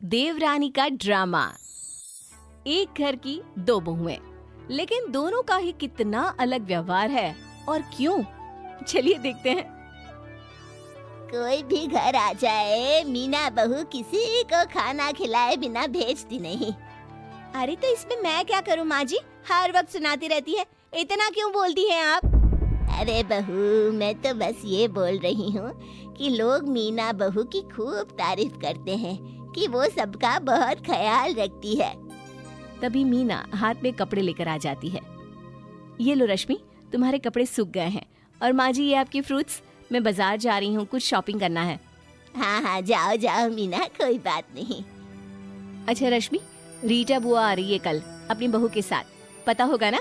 देवरानी का ड्रामा। एक घर की दो बहुएं, लेकिन दोनों का ही कितना अलग व्यवहार है और क्यों? चलिए देखते हैं। कोई भी घर आ जाए, मीना बहू किसी को खाना खिलाए बिना भेजती नहीं। अरे तो इसमें मैं क्या करूं माँ जी? हर वक्त सुनाती रहती है, इतना क्यों बोलती हैं आप? अरे बहू, मैं तो बस ये बोल रही हूँ कि लोग मीना बहू की खूब तारीफ करते हैं कि वो सबका बहुत ख्याल रखती है। तभी मीना हाथ में कपड़े लेकर आ जाती है। ये लो रश्मि, तुम्हारे कपड़े सूख गए हैं, और माँ जी ये आपकी फ्रूट्स। मैं बाजार जा रही हूँ, कुछ शॉपिंग करना है। हाँ हाँ, जाओ जाओ मीना, कोई बात नहीं। अच्छा रश्मि, रीटा बुआ आ रही है कल अपनी बहू के साथ, पता होगा ना?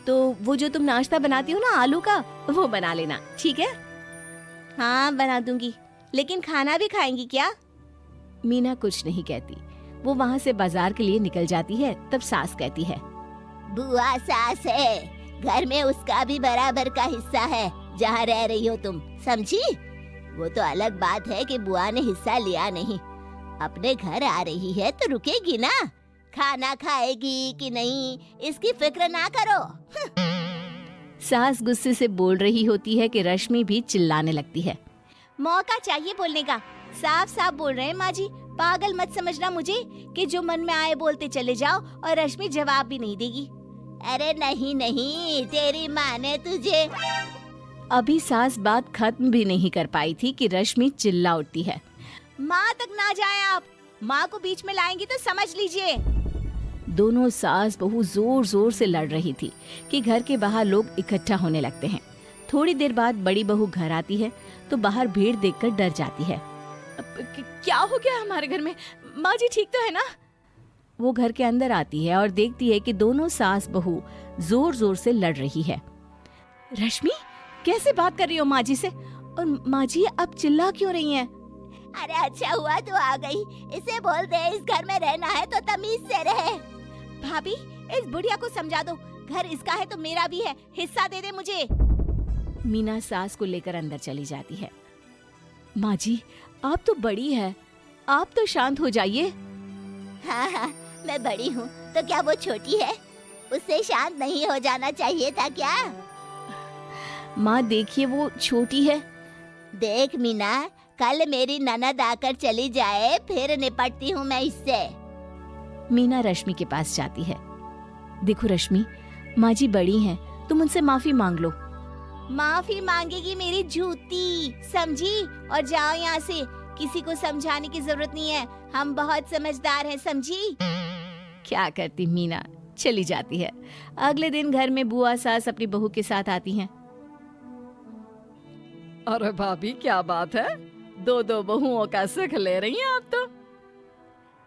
तो वो जो तुम नाश्ता बनाती हो ना आलू का, वो बना लेना, ठीक है? हाँ बना दूंगी, लेकिन खाना भी खाएंगी क्या? मीना कुछ नहीं कहती। वो वहाँ से बाजार के लिए निकल जाती है। तब सास कहती है, बुआ सास है, घर में उसका भी बराबर का हिस्सा है जहाँ रह रही हो तुम, समझी? वो तो अलग बात है कि बुआ ने हिस्सा लिया नहीं। अपने घर आ रही है तो रुकेगी ना, खाना खाएगी कि नहीं इसकी फिक्र ना करो। सास गुस्से से बोल रही होती है कि रश्मि भी चिल्लाने लगती है। मौका चाहिए बोलने का, साफ साफ बोल रहे हैं माँ जी। पागल मत समझना मुझे कि जो मन में आए बोलते चले जाओ और रश्मि जवाब भी नहीं देगी। अरे नहीं नहीं, तेरी माँ ने तुझे। अभी सास बात खत्म भी नहीं कर पाई थी कि रश्मि चिल्ला उठती है, माँ तक ना जाए आप, माँ को बीच में लाएंगी तो समझ लीजिए। दोनों सास बहू जोर जोर से लड़ रही थी कि घर के बाहर लोग इकट्ठा होने लगते हैं। थोड़ी देर बाद बड़ी बहू घर आती है तो बाहर भीड़ देखकर डर जाती है। क्या हो गया हमारे घर में? माँ जी ठीक तो है ना? वो घर के अंदर आती है और देखती है कि दोनों सास बहू जोर जोर से लड़ रही है। रश्मि, कैसे बात कर रही हो माँ जी से? और माँ जी आप चिल्ला क्यों रही हैं? अरे अच्छा हुआ तू आ गई, इसे बोल दे इस घर में रहना है तो तमीज से रहे। भाभी, इस बुढ़िया को समझा दो, घर इसका है तो मेरा भी है, हिस्सा दे दे मुझे। मीना सास को लेकर अंदर चली जाती है। माँ जी आप तो बड़ी है, आप तो शांत हो जाइए। हाँ हाँ, मैं बड़ी हूँ तो क्या वो छोटी है? उससे शांत नहीं हो जाना चाहिए था क्या? माँ देखिए वो छोटी है। देख मीना, कल मेरी ननद आकर चली जाए फिर निपटती हूँ मैं इससे। मीना रश्मि के पास जाती है। देखो रश्मि, माँ जी बड़ी हैं, तुम उनसे माफी मांग लो। माफी मांगेगी मेरी जूती, समझी? और जाओ यहाँ से, किसी को समझाने की जरूरत नहीं है, हम बहुत समझदार हैं, समझी? क्या करती मीना, चली जाती है। अगले दिन घर में बुआ सास अपनी बहू के साथ आती हैं। अरे भाभी क्या बात है, दो दो बहुओं का सुख ले रही हैं आप तो।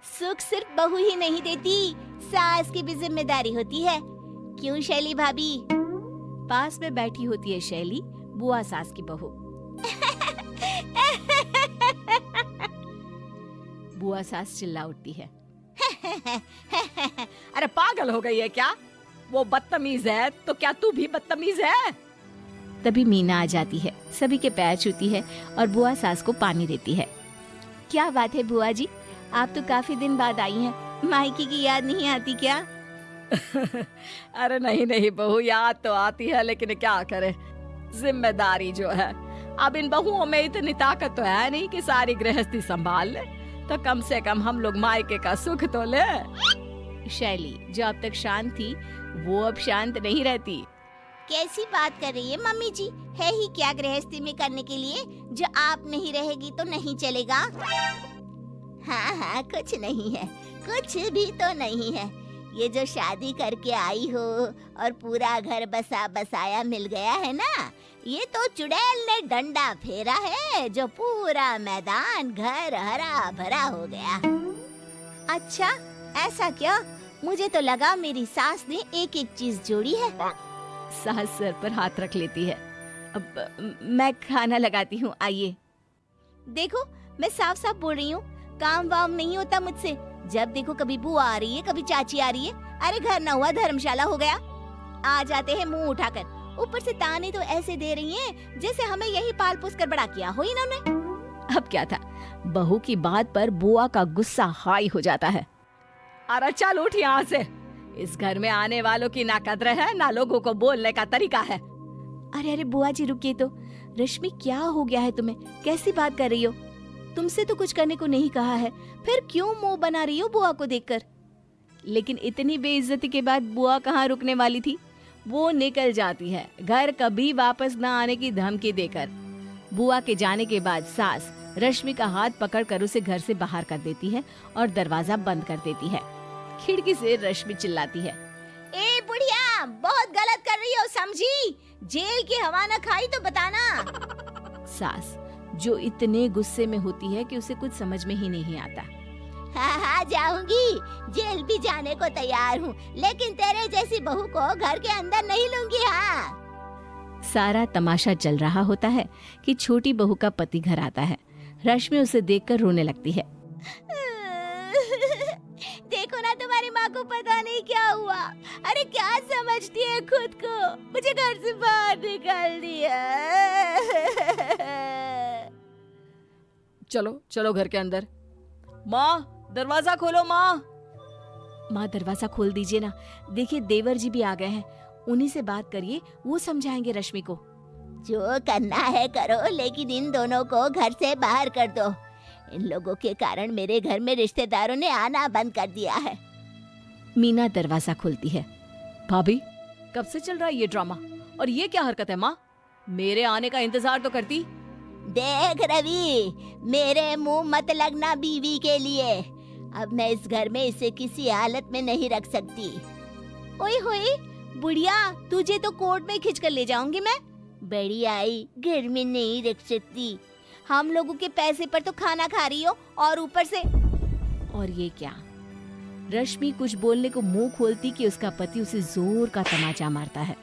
सुख सिर्फ बहू ही नहीं देती, सास की भी जिम्मेदारी होती है। क्यों शैली भाभी? पास में बैठी होती है शैली, बुआ सास की बहू। बुआ सास चिल्ला उठती है। अरे पागल हो गई है क्या? वो बदतमीज है तो क्या तू भी बदतमीज है? तभी मीना आ जाती है, सभी के पैर छूती है और बुआ सास को पानी देती है। क्या बात है बुआ जी, आप तो काफी दिन बाद आई हैं, मायके की याद नहीं आती क्या? अरे नहीं नहीं बहू, याद तो आती है, लेकिन क्या करे, जिम्मेदारी जो है। अब इन बहुओं में इतनी ताकत तो है नहीं कि सारी गृहस्थी संभाल ले, तो कम से कम हम लोग मायके का सुख तो ले। शैली जो अब तक शांत थी वो अब शांत नहीं रहती। कैसी बात कर रही है मम्मी जी? है ही क्या गृहस्थी में करने के लिए? जो आप नहीं रहेगी तो नहीं चलेगा। हाँ हाँ, कुछ नहीं है, कुछ भी तो नहीं है। ये जो शादी करके आई हो और पूरा घर बसा बसाया मिल गया है ना, ये तो चुड़ैल ने डंडा फेरा है जो पूरा मैदान घर हरा भरा हो गया। अच्छा ऐसा क्या? मुझे तो लगा मेरी सास ने एक एक चीज जोड़ी है। सास सर पर हाथ रख लेती है। अब मैं खाना लगाती हूँ, आइए। देखो मैं साफ साफ बोल रही हूँ, काम वाम नहीं होता मुझसे। जब देखो कभी बुआ आ रही है, कभी चाची आ रही है। अरे घर ना हुआ धर्मशाला हो गया। आ जाते हैं मुंह उठाकर, ऊपर से ताने तो ऐसे दे रही हैं जैसे हमें यही पाल पोस कर बड़ा किया हो इन्होंने। अब क्या था, बहू की बात पर बुआ का गुस्सा हाई हो जाता है। अरे चल उठ यहाँ से, इस घर में आने वालों की ना कदर है ना लोगों को बोलने का तरीका है। अरे अरे बुआ जी रुकिए तो, रश्मि क्या हो गया है तुम्हें, कैसी बात कर रही हो? तुमसे तो कुछ करने को नहीं कहा है, फिर क्यों मुंह बना रही हो बुआ को देखकर? लेकिन इतनी बेइज्जती के बाद बुआ कहाँ रुकने वाली थी, वो निकल जाती है घर कभी वापस न आने की धमकी देकर। बुआ के जाने के बाद सास रश्मि का हाथ पकड़कर उसे घर से बाहर कर देती है और दरवाजा बंद कर देती है। खिड़की से रश्मि चिल्लाती है, ए बुढ़िया, बहुत गलत कर रही हो, समझी? जेल की हवा न खाई तो बताना। सास जो इतने गुस्से में होती है कि उसे कुछ समझ में ही नहीं आता। हाँ जाऊंगी, जेल भी जाने को तैयार हूँ, लेकिन तेरे जैसी बहू को घर के अंदर नहीं लूंगी। हाँ। सारा तमाशा चल रहा होता है कि छोटी बहू का पति घर आता है। रश्मि उसे देखकर रोने लगती है। देखो ना, तुम्हारी माँ को पता नहीं क्या हुआ। अरे क्या समझती है खुद को, मुझे घर से बाहर निकाल दिया। चलो चलो घर के अंदर। माँ दरवाजा खोलो। माँ माँ दरवाजा खोल दीजिए ना, देखिए देवर जी भी आ गए हैं, उन्हीं से बात करिए, वो समझाएंगे रश्मि को। जो करना है करो, लेकिन इन दोनों को घर से बाहर कर दो। इन लोगों के कारण मेरे घर में रिश्तेदारों ने आना बंद कर दिया है। मीना दरवाजा खोलती है। भाभी कब से चल रहा है ये ड्रामा, और ये क्या हरकत है माँ? मेरे आने का इंतजार तो करती। देख रवि, मेरे मुंह मत लगना बीवी के लिए। अब मैं इस घर में इसे किसी हालत में नहीं रख सकती। ओए होए बुढ़िया, तुझे तो कोर्ट में खींच कर ले जाऊंगी मैं। बड़ी आई, घर में नहीं रख सकती। हम लोगों के पैसे पर तो खाना खा रही हो, और ऊपर से। और ये क्या? रश्मि कुछ बोलने को मुंह खोलती कि उसका पति उसे जोर का तमाचा मारता है।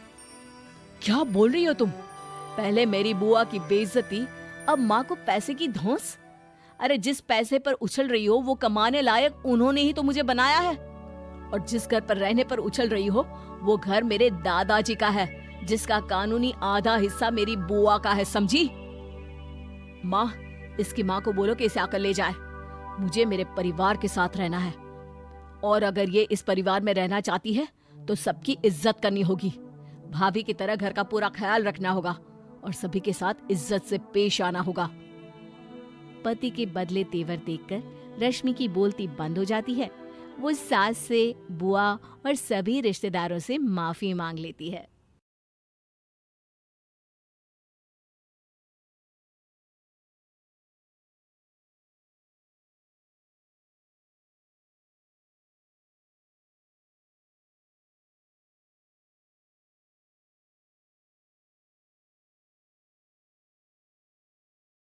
क्या बोल रही हो तुम? पहले मेरी बुआ की बेइज्जती, अब माँ को पैसे की धौंस। अरे जिस पैसे पर उछल रही हो वो कमाने लायक उन्होंने ही तो मुझे बनाया है, और जिस घर पर रहने पर उछल रही हो वो घर मेरे दादाजी का है, जिसका कानूनी आधा हिस्सा मेरी बुआ का है, समझी? माँ, इसकी माँ को बोलो कि इसे आकर ले जाए। मुझे मेरे परिवार के साथ रहना है, और अगर ये इस परिवार में रहना चाहती है तो सबकी इज्जत करनी होगी। भाभी की तरह घर का पूरा ख्याल रखना होगा और सभी के साथ इज्जत से पेश आना होगा। पति के बदले तेवर देखकर रश्मि की बोलती बंद हो जाती है। वो सास से, बुआ और सभी रिश्तेदारों से माफी मांग लेती है।